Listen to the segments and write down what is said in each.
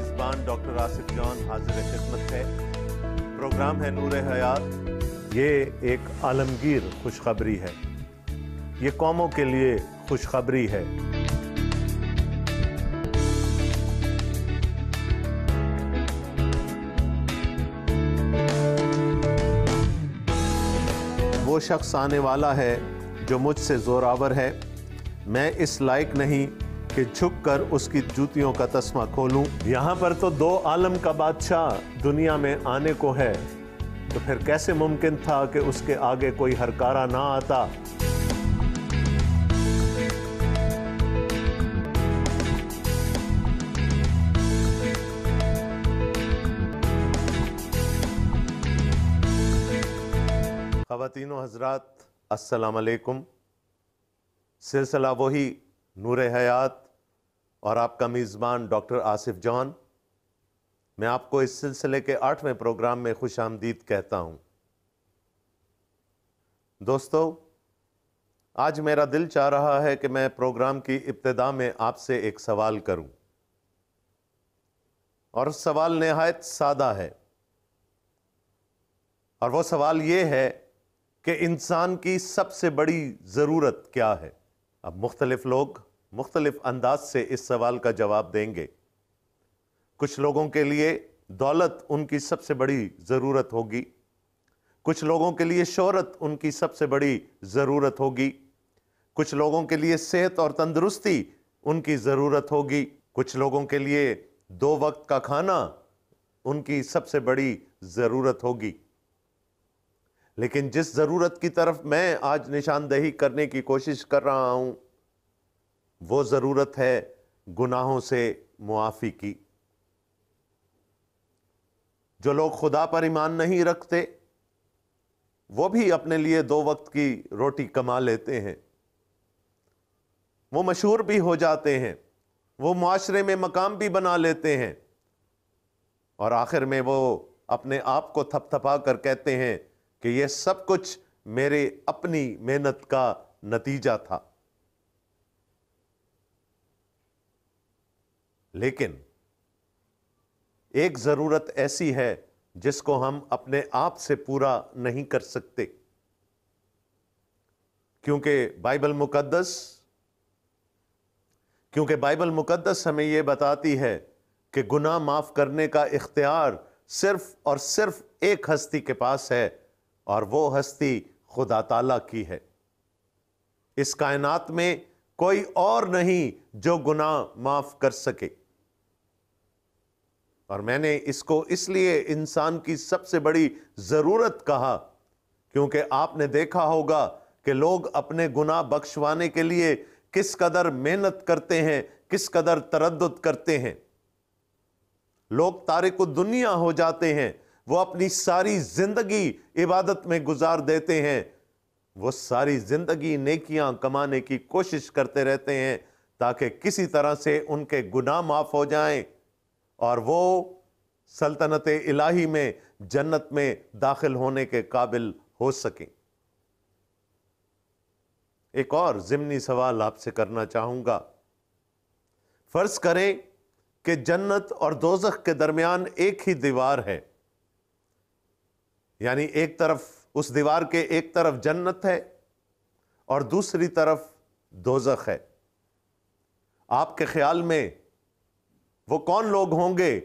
میزبان ڈاکٹر آصف جان حاضر خدمت ہے۔ پروگرام ہے نور حیات۔ یہ ایک عالمگیر خوشخبری ہے، یہ قوموں کے لیے خوشخبری ہے۔ وہ شخص آنے والا ہے جو مجھ سے زوراور ہے، میں اس لائق نہیں کہ جھک کر اس کی جوتیوں کا تسمہ کھولوں۔ یہاں پر تو دو عالم کا بادشاہ دنیا میں آنے کو ہے، تو پھر کیسے ممکن تھا کہ اس کے آگے کوئی ہرکارا نہ آتا؟ خواتین و حضرات، السلام علیکم۔ سلسلہ وہی نور حیات اور آپ کا میزبان ڈاکٹر آصف جان، میں آپ کو اس سلسلے کے 8ویں پروگرام میں خوش آمدید کہتا ہوں۔ دوستو، آج میرا دل چاہ رہا ہے کہ میں پروگرام کی ابتدا میں آپ سے ایک سوال کروں، اور سوال نہایت سادہ ہے، اور وہ سوال یہ ہے کہ انسان کی سب سے بڑی ضرورت کیا ہے؟ اب مختلف لوگ مختلف انداز سے اس سوال کا جواب دیں گے۔ کچھ لوگوں کے لیے دولت ان کی سب سے بڑی ضرورت ہوگی، کچھ لوگوں کے لیے شہرت ان کی سب سے بڑی ضرورت ہوگی، کچھ لوگوں کے لیے صحت اور تندرستی ان کی ضرورت ہوگی، کچھ لوگوں کے لیے 2 وقت کا کھانا ان کی سب سے بڑی ضرورت ہوگی۔ لیکن جس ضرورت کی طرف میں آج نشاندہی کرنے کی کوشش کر رہا ہوں، وہ ضرورت ہے گناہوں سے معافی کی۔ جو لوگ خدا پر ایمان نہیں رکھتے، وہ بھی اپنے لیے 2 وقت کی روٹی کما لیتے ہیں، وہ مشہور بھی ہو جاتے ہیں، وہ معاشرے میں مقام بھی بنا لیتے ہیں، اور آخر میں وہ اپنے آپ کو تھپ تھپا کر کہتے ہیں کہ یہ سب کچھ میرے اپنی محنت کا نتیجہ تھا۔ لیکن ایک ضرورت ایسی ہے جس کو ہم اپنے آپ سے پورا نہیں کر سکتے، کیونکہ بائبل مقدس ہمیں یہ بتاتی ہے کہ گناہ معاف کرنے کا اختیار صرف اور صرف ایک ہستی کے پاس ہے، اور وہ ہستی خدا تعالیٰ کی ہے۔ اس کائنات میں کوئی اور نہیں جو گناہ معاف کر سکے۔ اور میں نے اس کو اس لیے انسان کی سب سے بڑی ضرورت کہا، کیونکہ آپ نے دیکھا ہوگا کہ لوگ اپنے گناہ بخشوانے کے لیے کس قدر محنت کرتے ہیں، کس قدر تردد کرتے ہیں۔ لوگ تارک الدنیا ہو جاتے ہیں، وہ اپنی ساری زندگی عبادت میں گزار دیتے ہیں، وہ ساری زندگی نیکیاں کمانے کی کوشش کرتے رہتے ہیں تاکہ کسی طرح سے ان کے گناہ معاف ہو جائیں اور وہ سلطنت الہی میں، جنت میں داخل ہونے کے قابل ہو سکیں۔ ایک اور ضمنی سوال آپ سے کرنا چاہوں گا۔ فرض کریں کہ جنت اور دوزخ کے درمیان ایک ہی دیوار ہے، یعنی ایک طرف، اس دیوار کے ایک طرف جنت ہے اور دوسری طرف دوزخ ہے۔ آپ کے خیال میں وہ کون لوگ ہوں گے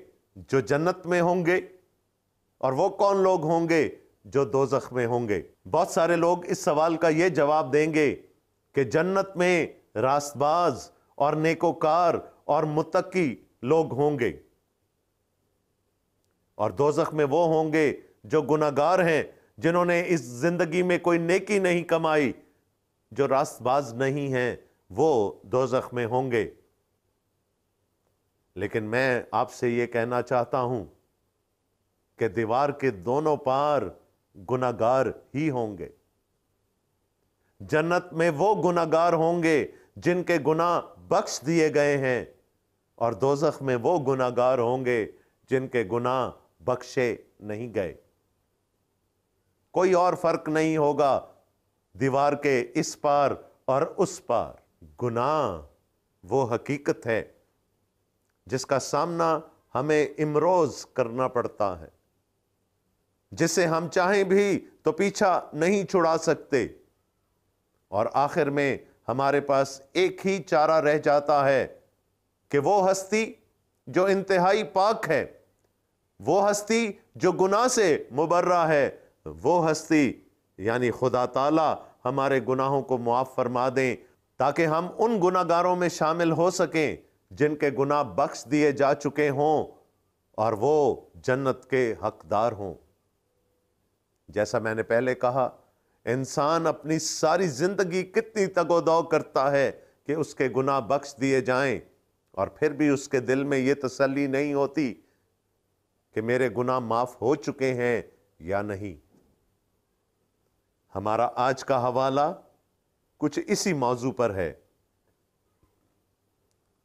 جو جنت میں ہوں گے، اور وہ کون لوگ ہوں گے جو دوزخ میں ہوں گے؟ بہت سارے لوگ اس سوال کا یہ جواب دیں گے کہ جنت میں راست باز اور نیکوکار اور متقی لوگ ہوں گے، اور دوزخ میں وہ ہوں گے جو گناہگار ہیں، جنہوں نے اس زندگی میں کوئی نیکی نہیں کمائی، جو راست باز نہیں ہیں، وہ دوزخ میں ہوں گے۔ لیکن میں آپ سے یہ کہنا چاہتا ہوں کہ دیوار کے دونوں پار گناہگار ہی ہوں گے۔ جنت میں وہ گناہگار ہوں گے جن کے گناہ بخش دیے گئے ہیں، اور دوزخ میں وہ گناہگار ہوں گے جن کے گناہ بخشے نہیں گئے۔ کوئی اور فرق نہیں ہوگا دیوار کے اس پار اور اس پار۔ گناہ وہ حقیقت ہے جس کا سامنا ہمیں امروز کرنا پڑتا ہے، جسے ہم چاہیں بھی تو پیچھا نہیں چھڑا سکتے، اور آخر میں ہمارے پاس ایک ہی چارہ رہ جاتا ہے کہ وہ ہستی جو انتہائی پاک ہے، وہ ہستی جو گناہ سے مبرہ ہے، وہ ہستی یعنی خدا تعالی ہمارے گناہوں کو معاف فرما دیں، تاکہ ہم ان گناہ گاروں میں شامل ہو سکیں جن کے گناہ بخش دیے جا چکے ہوں اور وہ جنت کے حقدار ہوں۔ جیسا میں نے پہلے کہا، انسان اپنی ساری زندگی کتنی تگ و دو کرتا ہے کہ اس کے گناہ بخش دیے جائیں، اور پھر بھی اس کے دل میں یہ تسلی نہیں ہوتی کہ میرے گناہ معاف ہو چکے ہیں یا نہیں۔ ہمارا آج کا حوالہ کچھ اسی موضوع پر ہے۔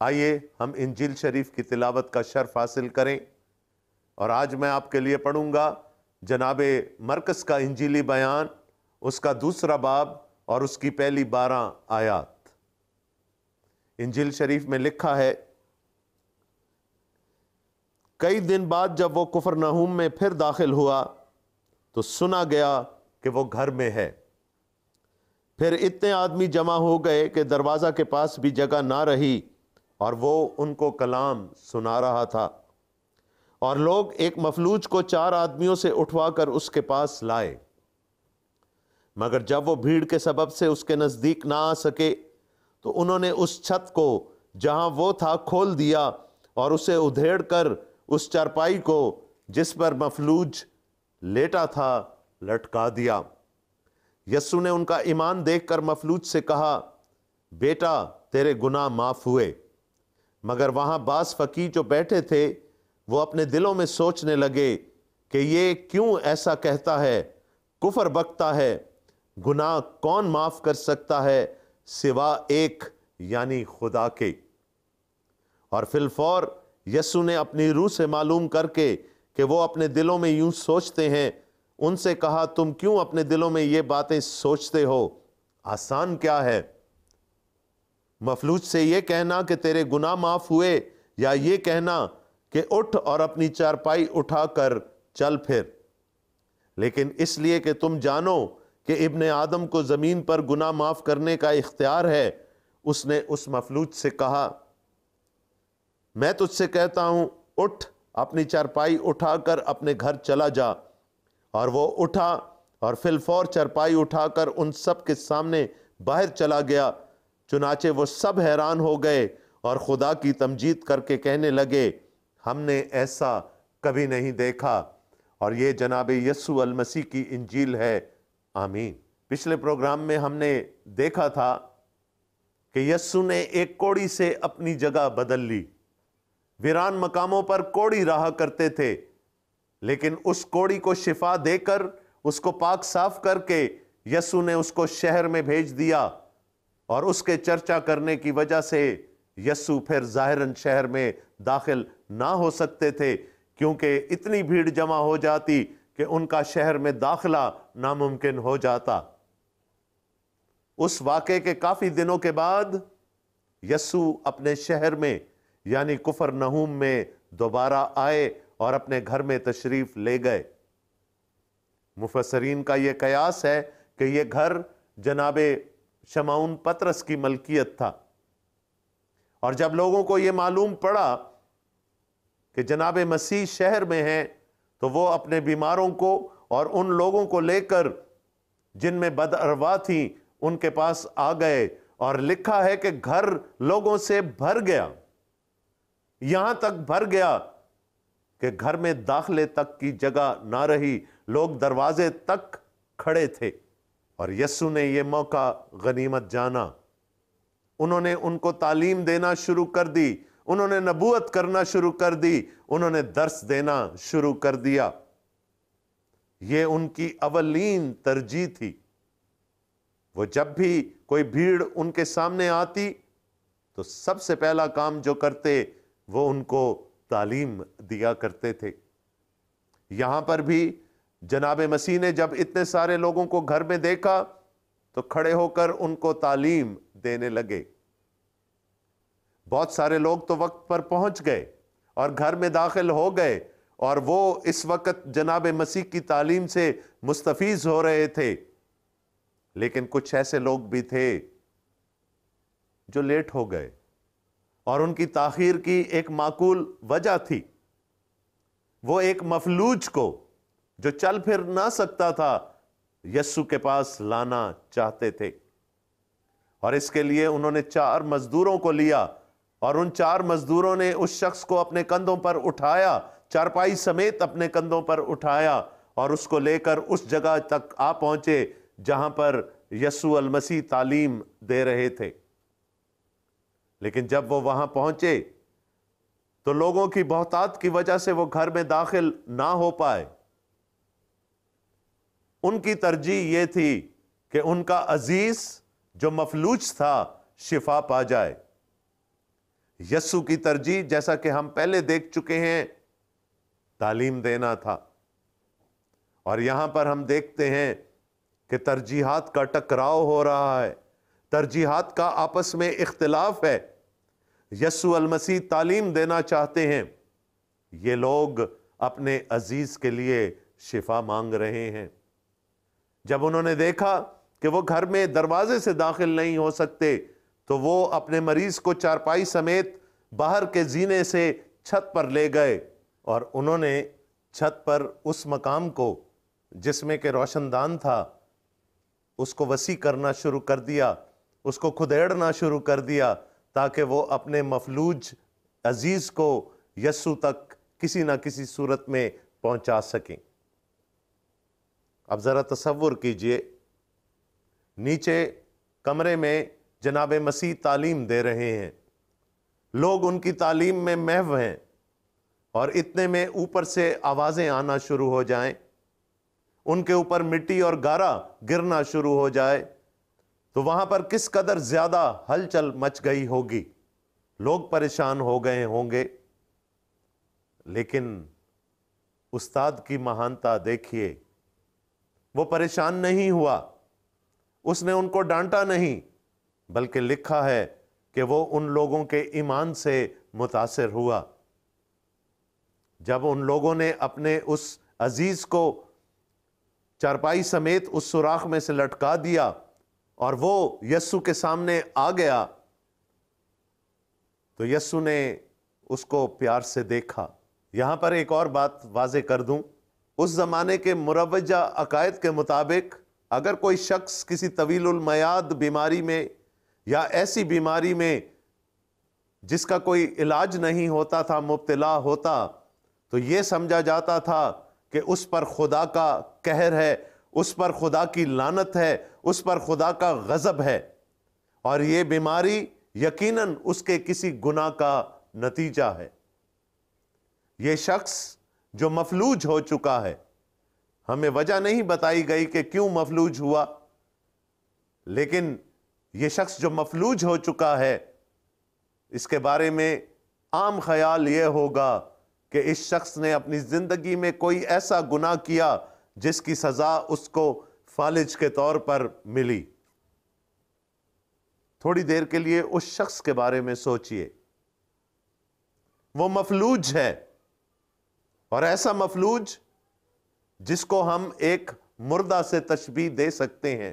آئیے ہم انجیل شریف کی تلاوت کا شرف حاصل کریں، اور آج میں آپ کے لیے پڑھوں گا جناب مرقس کا انجیلی بیان، اس کا 2 باب اور اس کی پہلی 12 آیات۔ انجیل شریف میں لکھا ہے، کئی دن بعد جب وہ کفرنہوم میں پھر داخل ہوا تو سنا گیا کہ وہ گھر میں ہے۔ پھر اتنے آدمی جمع ہو گئے کہ دروازہ کے پاس بھی جگہ نہ رہی، اور وہ ان کو کلام سنا رہا تھا۔ اور لوگ ایک مفلوج کو 4 آدمیوں سے اٹھوا کر اس کے پاس لائے، مگر جب وہ بھیڑ کے سبب سے اس کے نزدیک نہ آ سکے تو انہوں نے اس چھت کو جہاں وہ تھا کھول دیا اور اسے ادھیڑ کر اس چارپائی کو جس پر مفلوج لیٹا تھا لٹکا دیا۔ یسوع نے ان کا ایمان دیکھ کر مفلوج سے کہا، بیٹا تیرے گناہ معاف ہوئے۔ مگر وہاں بعض فقیہ جو بیٹھے تھے وہ اپنے دلوں میں سوچنے لگے کہ یہ کیوں ایسا کہتا ہے، کفر بکتا ہے، گناہ کون معاف کر سکتا ہے سوا ایک یعنی خدا کے۔ اور فی الفور یسوع نے اپنی روح سے معلوم کر کے کہ وہ اپنے دلوں میں یوں سوچتے ہیں، ان سے کہا، تم کیوں اپنے دلوں میں یہ باتیں سوچتے ہو؟ آسان کیا ہے، مفلوج سے یہ کہنا کہ تیرے گناہ معاف ہوئے، یا یہ کہنا کہ اٹھ اور اپنی چارپائی اٹھا کر چل پھر؟ لیکن اس لیے کہ تم جانو کہ ابن آدم کو زمین پر گناہ معاف کرنے کا اختیار ہے، اس نے اس مفلوج سے کہا، میں تجھ سے کہتا ہوں، اٹھ اپنی چارپائی اٹھا کر اپنے گھر چلا جا۔ اور وہ اٹھا اور فی الفور چارپائی اٹھا کر ان سب کے سامنے باہر چلا گیا۔ چنانچہ وہ سب حیران ہو گئے اور خدا کی تمجید کر کے کہنے لگے، ہم نے ایسا کبھی نہیں دیکھا۔ اور یہ جناب یسوع المسیح کی انجیل ہے، آمین۔ پچھلے پروگرام میں ہم نے دیکھا تھا کہ یسوع نے ایک کوڑی سے اپنی جگہ بدل لی۔ ویران مقاموں پر کوڑی رہا کرتے تھے، لیکن اس کوڑی کو شفا دے کر، اس کو پاک صاف کر کے یسوع نے اس کو شہر میں بھیج دیا، اور اس کے چرچا کرنے کی وجہ سے یسوع پھر ظاہراً شہر میں داخل نہ ہو سکتے تھے، کیونکہ اتنی بھیڑ جمع ہو جاتی کہ ان کا شہر میں داخلہ ناممکن ہو جاتا۔ اس واقعے کے کافی دنوں کے بعد یسوع اپنے شہر میں یعنی کفرنہوم میں دوبارہ آئے اور اپنے گھر میں تشریف لے گئے۔ مفسرین کا یہ قیاس ہے کہ یہ گھر جناب شمعون پطرس کی ملکیت تھا، اور جب لوگوں کو یہ معلوم پڑا کہ جناب مسیح شہر میں ہیں تو وہ اپنے بیماروں کو اور ان لوگوں کو لے کر جن میں بد ارواح تھیں ان کے پاس آ گئے، اور لکھا ہے کہ گھر لوگوں سے بھر گیا، یہاں تک بھر گیا کہ گھر میں داخلے تک کی جگہ نہ رہی، لوگ دروازے تک کھڑے تھے۔ اور یسوع نے یہ موقع غنیمت جانا، انہوں نے ان کو تعلیم دینا شروع کر دی، انہوں نے نبوت کرنا شروع کر دی، انہوں نے درس دینا شروع کر دیا۔ یہ ان کی اولین ترجیح تھی۔ وہ جب بھی کوئی بھیڑ ان کے سامنے آتی تو سب سے پہلا کام جو کرتے وہ ان کو تعلیم دیا کرتے تھے۔ یہاں پر بھی جناب مسیح نے جب اتنے سارے لوگوں کو گھر میں دیکھا تو کھڑے ہو کر ان کو تعلیم دینے لگے۔ بہت سارے لوگ تو وقت پر پہنچ گئے اور گھر میں داخل ہو گئے، اور وہ اس وقت جناب مسیح کی تعلیم سے مستفیض ہو رہے تھے۔ لیکن کچھ ایسے لوگ بھی تھے جو لیٹ ہو گئے، اور ان کی تاخیر کی ایک معقول وجہ تھی۔ وہ ایک مفلوج کو جو چل پھر نہ سکتا تھا یسوع کے پاس لانا چاہتے تھے، اور اس کے لیے انہوں نے 4 مزدوروں کو لیا، اور ان 4 مزدوروں نے اس شخص کو اپنے کندھوں پر اٹھایا، چارپائی سمیت اپنے کندھوں پر اٹھایا، اور اس کو لے کر اس جگہ تک آ پہنچے جہاں پر یسوع المسیح تعلیم دے رہے تھے۔ لیکن جب وہ وہاں پہنچے تو لوگوں کی بہتات کی وجہ سے وہ گھر میں داخل نہ ہو پائے۔ ان کی ترجیح یہ تھی کہ ان کا عزیز جو مفلوج تھا شفا پا جائے۔ یسوع کی ترجیح، جیسا کہ ہم پہلے دیکھ چکے ہیں، تعلیم دینا تھا، اور یہاں پر ہم دیکھتے ہیں کہ ترجیحات کا ٹکراؤ ہو رہا ہے، ترجیحات کا آپس میں اختلاف ہے۔ یسوع المسیح تعلیم دینا چاہتے ہیں، یہ لوگ اپنے عزیز کے لیے شفا مانگ رہے ہیں۔ جب انہوں نے دیکھا کہ وہ گھر میں دروازے سے داخل نہیں ہو سکتے تو وہ اپنے مریض کو چارپائی سمیت باہر کے زینے سے چھت پر لے گئے، اور انہوں نے چھت پر اس مقام کو جس میں کہ روشن دان تھا اس کو وسیع کرنا شروع کر دیا، اس کو کھدیڑنا شروع کر دیا، تاکہ وہ اپنے مفلوج عزیز کو یسوع تک کسی نہ کسی صورت میں پہنچا سکیں۔ اب ذرا تصور کیجئے، نیچے کمرے میں جناب مسیح تعلیم دے رہے ہیں، لوگ ان کی تعلیم میں محو ہیں، اور اتنے میں اوپر سے آوازیں آنا شروع ہو جائیں، ان کے اوپر مٹی اور گارا گرنا شروع ہو جائے، تو وہاں پر کس قدر زیادہ ہلچل مچ گئی ہوگی، لوگ پریشان ہو گئے ہوں گے۔ لیکن استاد کی مہانتا دیکھیے، وہ پریشان نہیں ہوا، اس نے ان کو ڈانٹا نہیں، بلکہ لکھا ہے کہ وہ ان لوگوں کے ایمان سے متاثر ہوا۔ جب ان لوگوں نے اپنے اس عزیز کو چارپائی سمیت اس سوراخ میں سے لٹکا دیا اور وہ یسوع کے سامنے آ گیا، تو یسوع نے اس کو پیار سے دیکھا۔ یہاں پر ایک اور بات واضح کر دوں، اس زمانے کے مروجہ عقائد کے مطابق اگر کوئی شخص کسی طویل المیعاد بیماری میں یا ایسی بیماری میں جس کا کوئی علاج نہیں ہوتا تھا مبتلا ہوتا، تو یہ سمجھا جاتا تھا کہ اس پر خدا کا قہر ہے، اس پر خدا کی لعنت ہے، اس پر خدا کا غضب ہے، اور یہ بیماری یقیناً اس کے کسی گناہ کا نتیجہ ہے۔ یہ شخص جو مفلوج ہو چکا ہے، ہمیں وجہ نہیں بتائی گئی کہ کیوں مفلوج ہوا، لیکن یہ شخص جو مفلوج ہو چکا ہے، اس کے بارے میں عام خیال یہ ہوگا کہ اس شخص نے اپنی زندگی میں کوئی ایسا گناہ کیا جس کی سزا اس کو فالج کے طور پر ملی۔ تھوڑی دیر کے لیے اس شخص کے بارے میں سوچئے، وہ مفلوج ہے، اور ایسا مفلوج جس کو ہم ایک مردہ سے تشبیہ دے سکتے ہیں۔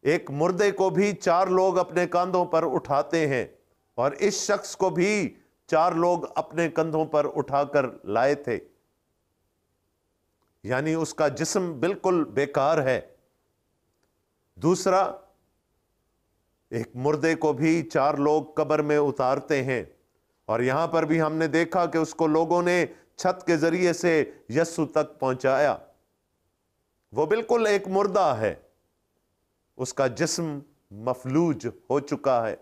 ایک مردے کو بھی 4 لوگ اپنے کاندھوں پر اٹھاتے ہیں، اور اس شخص کو بھی 4 لوگ اپنے کندھوں پر اٹھا کر لائے تھے، یعنی اس کا جسم بالکل بیکار ہے۔ دوسرا، ایک مردے کو بھی 4 لوگ قبر میں اتارتے ہیں، اور یہاں پر بھی ہم نے دیکھا کہ اس کو لوگوں نے چھت کے ذریعے سے یسوع تک پہنچایا۔ وہ بالکل ایک مردہ ہے، اس کا جسم مفلوج ہو چکا ہے،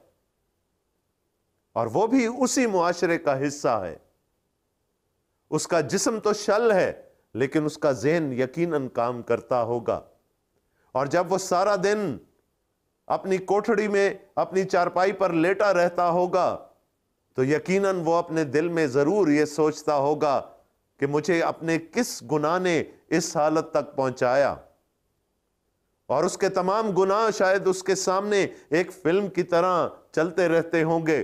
اور وہ بھی اسی معاشرے کا حصہ ہے۔ اس کا جسم تو شل ہے، لیکن اس کا ذہن یقیناً کام کرتا ہوگا، اور جب وہ سارا دن اپنی کوٹھڑی میں اپنی چارپائی پر لیٹا رہتا ہوگا تو یقیناً وہ اپنے دل میں ضرور یہ سوچتا ہوگا کہ مجھے اپنے کس گناہ نے اس حالت تک پہنچایا، اور اس کے تمام گناہ شاید اس کے سامنے ایک فلم کی طرح چلتے رہتے ہوں گے،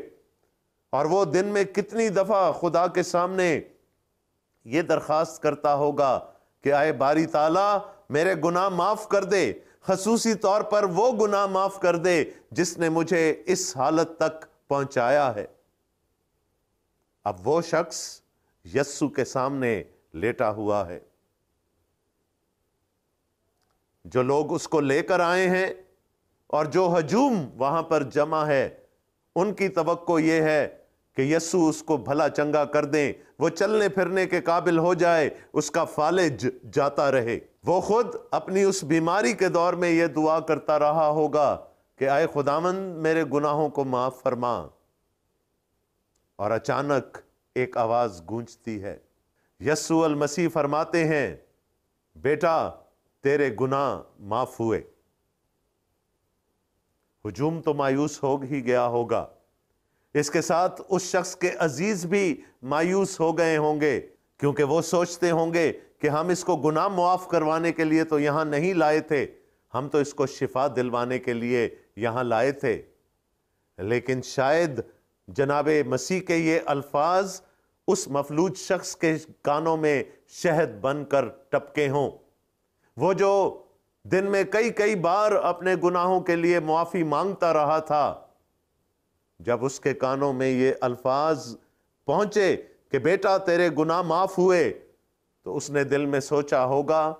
اور وہ دن میں کتنی دفعہ خدا کے سامنے یہ درخواست کرتا ہوگا کہ اے باری تعالیٰ میرے گناہ معاف کر دے، خصوصی طور پر وہ گناہ معاف کر دے جس نے مجھے اس حالت تک پہنچایا ہے۔ اب وہ شخص یسوع کے سامنے لیٹا ہوا ہے۔ جو لوگ اس کو لے کر آئے ہیں اور جو ہجوم وہاں پر جمع ہے، ان کی توقع یہ ہے کہ یسوع اس کو بھلا چنگا کر دیں، وہ چلنے پھرنے کے قابل ہو جائے، اس کا فالج جاتا رہے۔ وہ خود اپنی اس بیماری کے دور میں یہ دعا کرتا رہا ہوگا کہ اے خداوند میرے گناہوں کو معاف فرما۔ اور اچانک ایک آواز گونجتی ہے۔ یسوع المسیح فرماتے ہیں، بیٹا تیرے گناہ معاف ہوئے۔ ہجوم تو مایوس ہو ہی گیا ہوگا، اس کے ساتھ اس شخص کے عزیز بھی مایوس ہو گئے ہوں گے، کیونکہ وہ سوچتے ہوں گے کہ ہم اس کو گناہ معاف کروانے کے لیے تو یہاں نہیں لائے تھے، ہم تو اس کو شفا دلوانے کے لیے یہاں لائے تھے۔ لیکن شاید جناب مسیح کے یہ الفاظ اس مفلوج شخص کے کانوں میں شہد بن کر ٹپکے ہوں۔ وہ جو دن میں کئی بار اپنے گناہوں کے لیے معافی مانگتا رہا تھا، جب اس کے کانوں میں یہ الفاظ پہنچے کہ بیٹا تیرے گناہ معاف ہوئے، تو اس نے دل میں سوچا ہوگا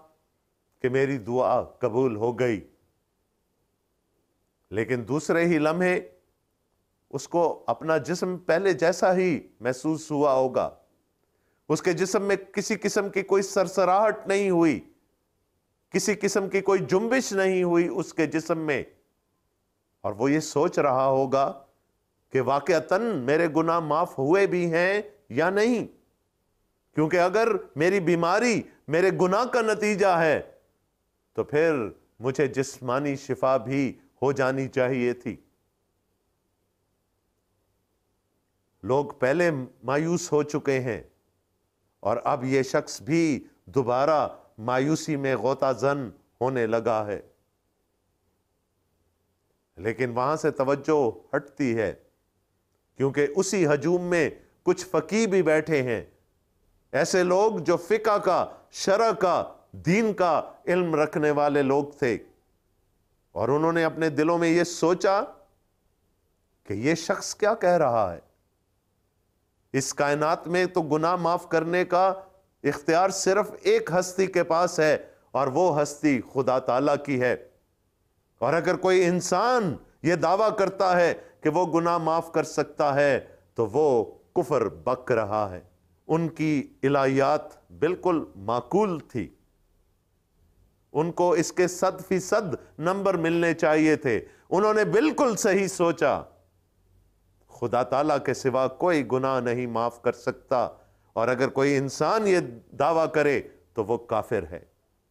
کہ میری دعا قبول ہو گئی۔ لیکن دوسرے ہی لمحے اس کو اپنا جسم پہلے جیسا ہی محسوس ہوا ہوگا۔ اس کے جسم میں کسی قسم کی کوئی سرسراہٹ نہیں ہوئی، کسی قسم کی کوئی جنبش نہیں ہوئی اس کے جسم میں، اور وہ یہ سوچ رہا ہوگا کہ واقعتاً میرے گناہ معاف ہوئے بھی ہیں یا نہیں، کیونکہ اگر میری بیماری میرے گناہ کا نتیجہ ہے تو پھر مجھے جسمانی شفا بھی ہو جانی چاہیے تھی۔ لوگ پہلے مایوس ہو چکے ہیں اور اب یہ شخص بھی دوبارہ مایوسی میں غوطہ زن ہونے لگا ہے۔ لیکن وہاں سے توجہ ہٹتی ہے، کیونکہ اسی ہجوم میں کچھ فقیہ بھی بیٹھے ہیں، ایسے لوگ جو فقہ کا، شرع کا، دین کا علم رکھنے والے لوگ تھے، اور انہوں نے اپنے دلوں میں یہ سوچا کہ یہ شخص کیا کہہ رہا ہے؟ اس کائنات میں تو گناہ معاف کرنے کا اختیار صرف ایک ہستی کے پاس ہے، اور وہ ہستی خدا تعالیٰ کی ہے، اور اگر کوئی انسان یہ دعویٰ کرتا ہے کہ وہ گناہ معاف کر سکتا ہے تو وہ کفر بک رہا ہے۔ ان کی الہیات بالکل معقول تھی، ان کو اس کے 100% نمبر ملنے چاہیے تھے۔ انہوں نے بالکل صحیح سوچا، خدا تعالیٰ کے سوا کوئی گناہ نہیں معاف کر سکتا، اور اگر کوئی انسان یہ دعویٰ کرے تو وہ کافر ہے۔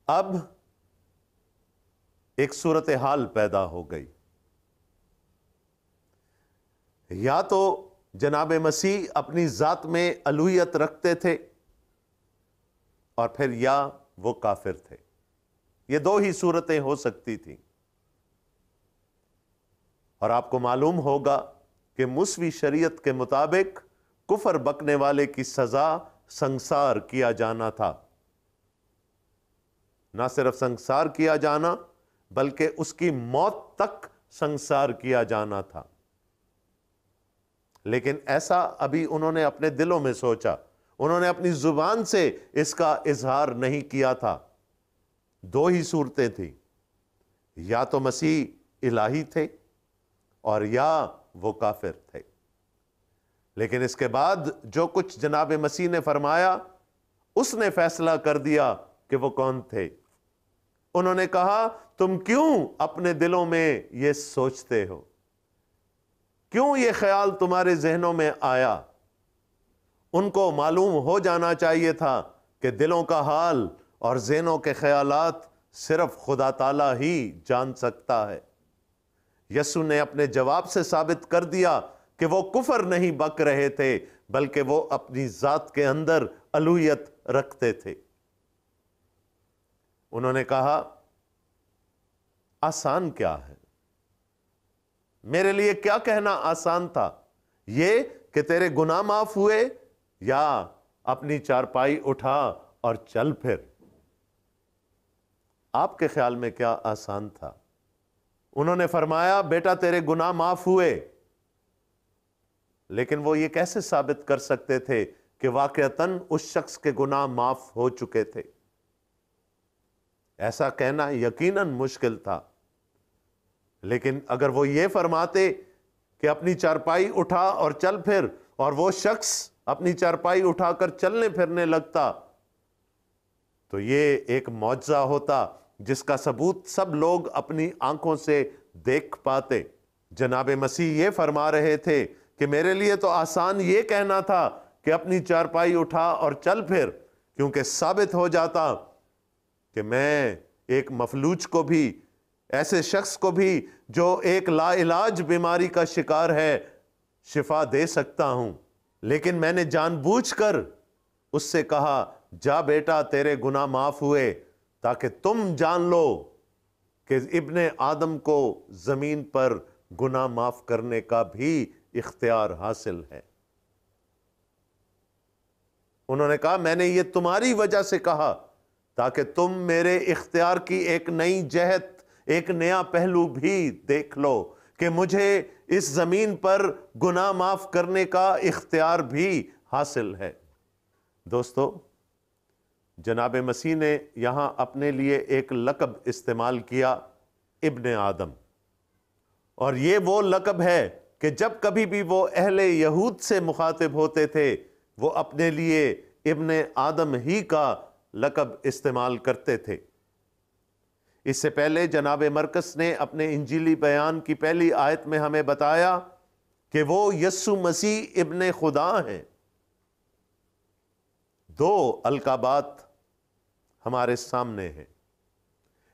اب ایک صورتحال پیدا ہو گئی، یا تو جناب مسیح اپنی ذات میں الوہیت رکھتے تھے، اور پھر یا وہ کافر تھے۔ یہ دو ہی صورتیں ہو سکتی تھیں، اور آپ کو معلوم ہوگا کہ موسوی شریعت کے مطابق کفر بکنے والے کی سزا سنگسار کیا جانا تھا۔ نہ صرف سنگسار کیا جانا بلکہ اس کی موت تک سنگسار کیا جانا تھا۔ لیکن ایسا ابھی انہوں نے اپنے دلوں میں سوچا، انہوں نے اپنی زبان سے اس کا اظہار نہیں کیا تھا۔ دو ہی صورتیں تھیں، یا تو مسیح الہی تھے اور یا وہ کافر تھے۔ لیکن اس کے بعد جو کچھ جناب مسیح نے فرمایا، اس نے فیصلہ کر دیا کہ وہ کون تھے۔ انہوں نے کہا، تم کیوں اپنے دلوں میں یہ سوچتے ہو؟ کیوں یہ خیال تمہارے ذہنوں میں آیا؟ ان کو معلوم ہو جانا چاہیے تھا کہ دلوں کا حال اور ذہنوں کے خیالات صرف خدا تعالیٰ ہی جان سکتا ہے۔ یسوع نے اپنے جواب سے ثابت کر دیا کہ وہ کفر نہیں بک رہے تھے، بلکہ وہ اپنی ذات کے اندر الوہیت رکھتے تھے۔ انہوں نے کہا، آسان کیا ہے؟ میرے لیے کیا کہنا آسان تھا؟ یہ کہ تیرے گناہ معاف ہوئے یا اپنی چارپائی اٹھا اور چل پھر؟ آپ کے خیال میں کیا آسان تھا؟ انہوں نے فرمایا بیٹا تیرے گناہ معاف ہوئے، لیکن وہ یہ کیسے ثابت کر سکتے تھے کہ واقعتاً اس شخص کے گناہ معاف ہو چکے تھے؟ ایسا کہنا یقیناً مشکل تھا، لیکن اگر وہ یہ فرماتے کہ اپنی چارپائی اٹھا اور چل پھر، اور وہ شخص اپنی چارپائی اٹھا کر چلنے پھرنے لگتا، تو یہ ایک معجزہ ہوتا جس کا ثبوت سب لوگ اپنی آنکھوں سے دیکھ پاتے۔ جناب مسیح یہ فرما رہے تھے کہ میرے لیے تو آسان یہ کہنا تھا کہ اپنی چارپائی اٹھا اور چل پھر، کیونکہ ثابت ہو جاتا کہ میں ایک مفلوج کو بھی، ایسے شخص کو بھی جو ایک لا علاج بیماری کا شکار ہے، شفا دے سکتا ہوں۔ لیکن میں نے جان بوجھ کر اس سے کہا جا بیٹا تیرے گناہ معاف ہوئے، تاکہ تم جان لو کہ ابن آدم کو زمین پر گناہ معاف کرنے کا بھی اختیار حاصل ہے۔ انہوں نے کہا میں نے یہ تمہاری وجہ سے کہا تاکہ تم میرے اختیار کی ایک نئی جہت، ایک نیا پہلو بھی دیکھ لو کہ مجھے اس زمین پر گناہ معاف کرنے کا اختیار بھی حاصل ہے۔ دوستو، جناب مسیح نے یہاں اپنے لیے ایک لقب استعمال کیا، ابن آدم، اور یہ وہ لقب ہے کہ جب کبھی بھی وہ اہل یہود سے مخاطب ہوتے تھے وہ اپنے لیے ابن آدم ہی کا لقب استعمال کرتے تھے۔ اس سے پہلے جناب مرقس نے اپنے انجیلی بیان کی پہلی آیت میں ہمیں بتایا کہ وہ یسوع مسیح ابن خدا ہیں۔ دو القابات ہمارے سامنے ہیں،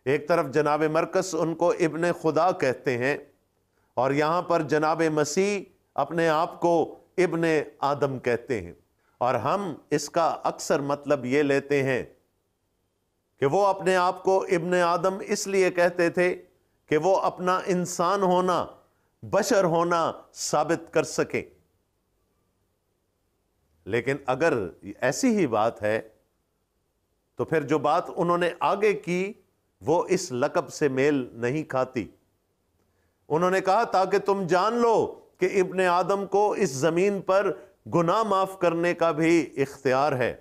ایک طرف جناب مرقس ان کو ابن خدا کہتے ہیں، اور یہاں پر جناب مسیح اپنے آپ کو ابن آدم کہتے ہیں، اور ہم اس کا اکثر مطلب یہ لیتے ہیں کہ وہ اپنے آپ کو ابن آدم اس لیے کہتے تھے کہ وہ اپنا انسان ہونا، بشر ہونا ثابت کر سکیں۔ لیکن اگر ایسی ہی بات ہے تو پھر جو بات انہوں نے آگے کی وہ اس لقب سے میل نہیں کھاتی۔ انہوں نے کہا تاکہ تم جان لو کہ ابن آدم کو اس زمین پر گناہ معاف کرنے کا بھی اختیار ہے۔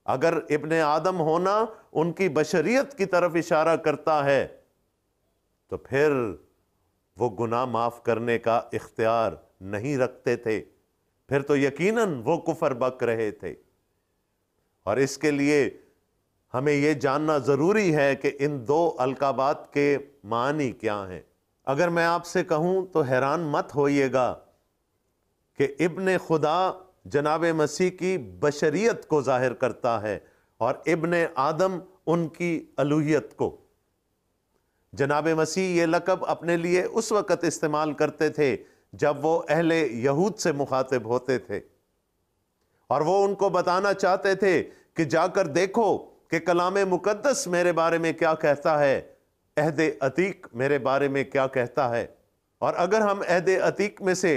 اگر ابن آدم ہونا ان کی بشریت کی طرف اشارہ کرتا ہے تو پھر وہ گناہ معاف کرنے کا اختیار نہیں رکھتے تھے، پھر تو یقیناً وہ کفر بک رہے تھے۔ اور اس کے لیے ہمیں یہ جاننا ضروری ہے کہ ان دو القابات کے معنی کیا ہیں۔ اگر میں آپ سے کہوں تو حیران مت ہوئیے گا کہ ابن خدا جناب مسیح کی بشریت کو ظاہر کرتا ہے اور ابن آدم ان کی الوہیت کو۔ جناب مسیح یہ لقب اپنے لیے اس وقت استعمال کرتے تھے جب وہ اہل یہود سے مخاطب ہوتے تھے، اور وہ ان کو بتانا چاہتے تھے کہ جا کر دیکھو کہ کلام مقدس میرے بارے میں کیا کہتا ہے، عہد عتیق میرے بارے میں کیا کہتا ہے۔ اور اگر ہم عہد عتیق میں سے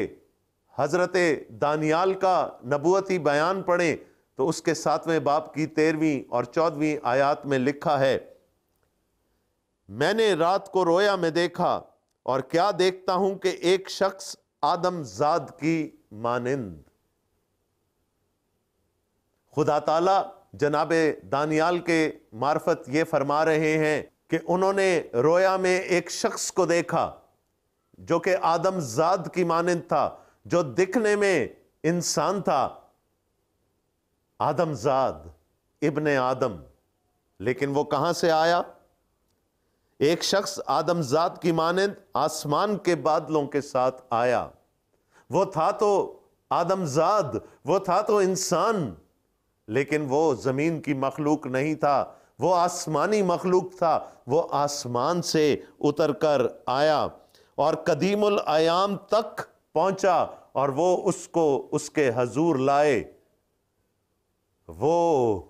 حضرت دانیال کا نبوتی بیان پڑھیں تو اس کے 7ویں باب کی 13ویں اور 14ویں آیات میں لکھا ہے، میں نے رات کو رویا میں دیکھا اور کیا دیکھتا ہوں کہ ایک شخص آدم زاد کی مانند۔ خدا تعالیٰ جناب دانیال کے معرفت یہ فرما رہے ہیں کہ انہوں نے رویا میں ایک شخص کو دیکھا جو کہ آدم زاد کی مانند تھا، جو دکھنے میں انسان تھا، آدم زاد، ابن آدم، لیکن وہ کہاں سے آیا؟ ایک شخص آدم زاد کی مانند آسمان کے بادلوں کے ساتھ آیا۔ وہ تھا تو آدم زاد، وہ تھا تو انسان، لیکن وہ زمین کی مخلوق نہیں تھا، وہ آسمانی مخلوق تھا۔ وہ آسمان سے اتر کر آیا اور قدیم الایام تک پہنچا اور وہ اس کو اس کے حضور لائے۔ وہ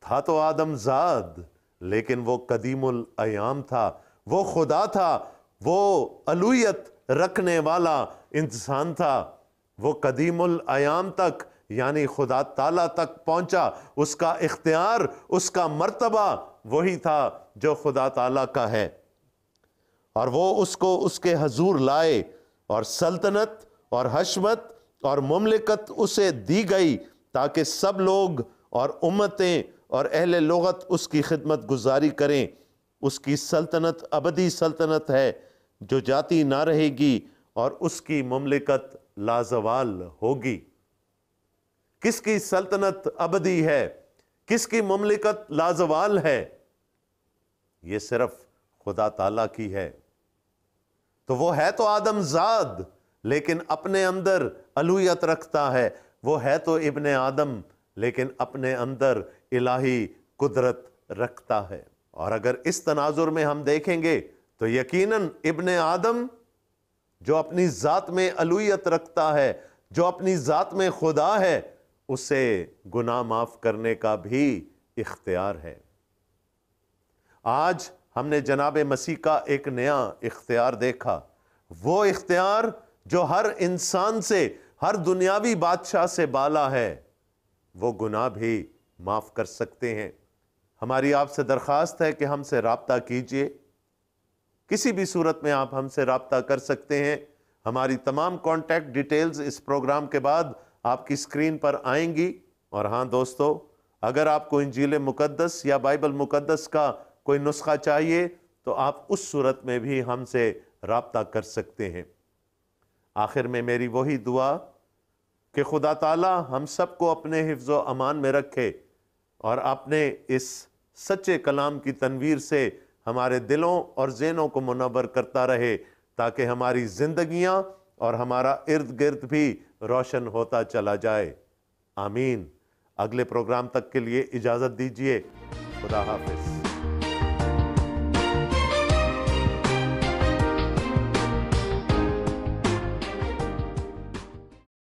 تھا تو آدم زاد، لیکن وہ قدیم الایام تھا، وہ خدا تھا، وہ الوہیت رکھنے والا انسان تھا۔ وہ قدیم الایام تک یعنی خدا تعالیٰ تک پہنچا، اس کا اختیار، اس کا مرتبہ وہی تھا جو خدا تعالیٰ کا ہے، اور وہ اس کو اس کے حضور لائے، اور سلطنت اور حشمت اور مملکت اسے دی گئی تاکہ سب لوگ اور امتیں اور اہل لغت اس کی خدمت گزاری کریں۔ اس کی سلطنت ابدی سلطنت ہے جو جاتی نہ رہے گی، اور اس کی مملکت لازوال ہوگی۔ کس کی سلطنت ابدی ہے؟ کس کی مملکت لازوال ہے؟ یہ صرف خدا تعالیٰ کی ہے۔ تو وہ ہے تو آدم زاد، لیکن اپنے اندر الوہیت رکھتا ہے۔ وہ ہے تو ابن آدم، لیکن اپنے اندر الہی قدرت رکھتا ہے۔ اور اگر اس تناظر میں ہم دیکھیں گے تو یقیناً ابن آدم جو اپنی ذات میں الوہیت رکھتا ہے، جو اپنی ذات میں خدا ہے، اسے گناہ معاف کرنے کا بھی اختیار ہے۔ آج ہم نے جناب مسیح کا ایک نیا اختیار دیکھا، وہ اختیار جو ہر انسان سے، ہر دنیاوی بادشاہ سے بالا ہے۔ وہ گناہ بھی معاف کر سکتے ہیں۔ ہماری آپ سے درخواست ہے کہ ہم سے رابطہ کیجئے، کسی بھی صورت میں آپ ہم سے رابطہ کر سکتے ہیں۔ ہماری تمام کانٹیکٹ ڈیٹیلز اس پروگرام کے بعد آپ کی اسکرین پر آئیں گی۔ اور ہاں دوستو، اگر آپ کو انجیل مقدس یا بائبل مقدس کا کوئی نسخہ چاہیے تو آپ اس صورت میں بھی ہم سے رابطہ کر سکتے ہیں۔ آخر میں میری وہی دعا کہ خدا تعالی ہم سب کو اپنے حفظ و امان میں رکھے، اور اپنے اس سچے کلام کی تنویر سے ہمارے دلوں اور ذہنوں کو منور کرتا رہے، تاکہ ہماری زندگیاں اور ہمارا ارد گرد بھی روشن ہوتا چلا جائے۔ آمین۔ اگلے پروگرام تک کے لیے اجازت دیجیے۔ خدا حافظ۔